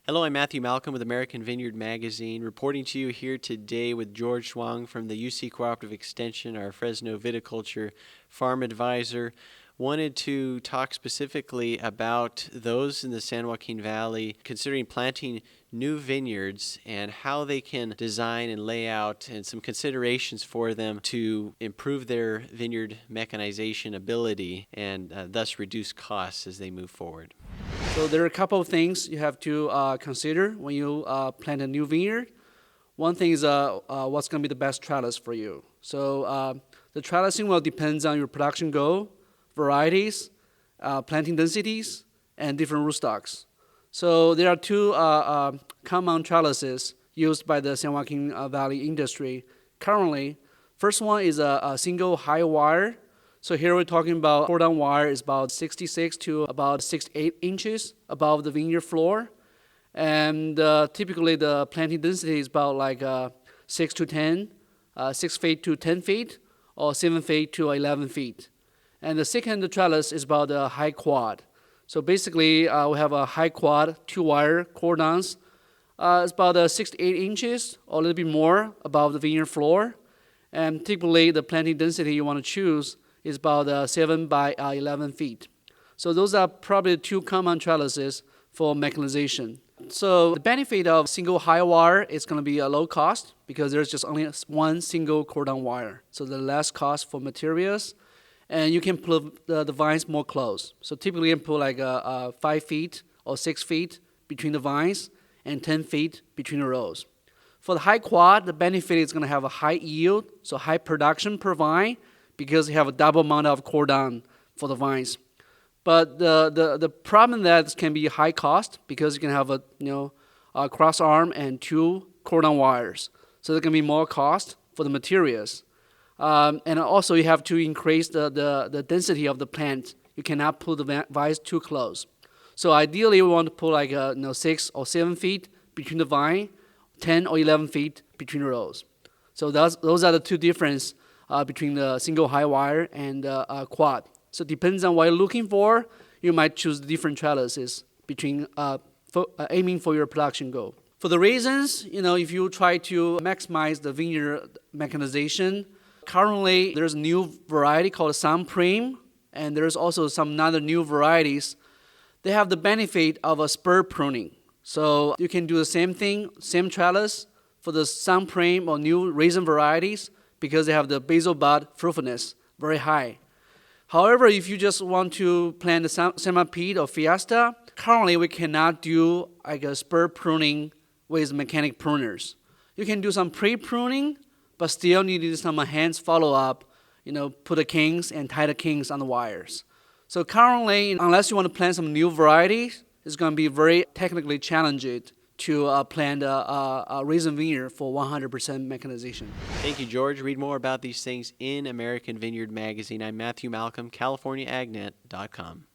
Hello, I'm Matthew Malcolm with American Vineyard Magazine, reporting to you here today with George Zhuang from the UC Cooperative Extension, our Fresno Viticulture Farm Advisor. Wanted to talk specifically about those in the San Joaquin Valley considering planting new vineyards and how they can design and lay out and some considerations for them to improve their vineyard mechanization ability and thus reduce costs as they move forward. So there are a couple of things you have to consider when you plant a new vineyard. One thing is what's going to be the best trellis for you. So the trellising will depend on your production goal, varieties, planting densities, and different rootstocks. So there are two common trellises used by the San Joaquin Valley industry currently. First one is a single high wire. So here we're talking about cordon wire is about 66 to about 68 inches above the vineyard floor. And typically the planting density is about like 6 to 10, 6 feet to 10 feet, or 7 feet to 11 feet. And the second trellis is about a high quad. So basically we have a high quad, 2-wire cordons. It's about 6 to 8 inches or a little bit more above the vineyard floor. And typically the planting density you want to choose is about 7 by 11 feet. So those are probably the two common trellises for mechanization. So the benefit of single high wire is going to be a low cost because there's just only one single cordon wire. So the less cost for materials, and you can put the vines more close. So typically you can put like 5 feet or 6 feet between the vines and 10 feet between the rows. For the high quad, the benefit is going to have a high yield, so high production per vine, because you have a double amount of cordon for the vines. But the problem that can be high cost because you can have a cross arm and 2 cordon wires. So there can be more cost for the materials. And also you have to increase the density of the plant. You cannot put the vines too close. So ideally we want to put like 6 or 7 feet between the vine, 10 or 11 feet between the rows. So those are the two differences between the single high wire and quad. So it depends on what you're looking for. You might choose different trellises between aiming for your production goal. For the reasons, if you try to maximize the vineyard mechanization, currently there's a new variety called Supreme, and there's also some other new varieties. They have the benefit of a spur pruning. So you can do the same thing, same trellis for the Supreme or new raisin varieties, because they have the basal bud fruitfulness very high. However, if you just want to plant the Semi-Pete or Fiesta, currently we cannot do like a spur pruning with mechanic pruners. You can do some pre-pruning, but still need some hands follow-up, put the kings and tie the kings on the wires. So currently, unless you want to plant some new varieties, it's going to be very technically challenging to plant a raisin vineyard for 100% mechanization. Thank you, George. Read more about these things in American Vineyard Magazine. I'm Matthew Malcolm, CaliforniaAgNet.com.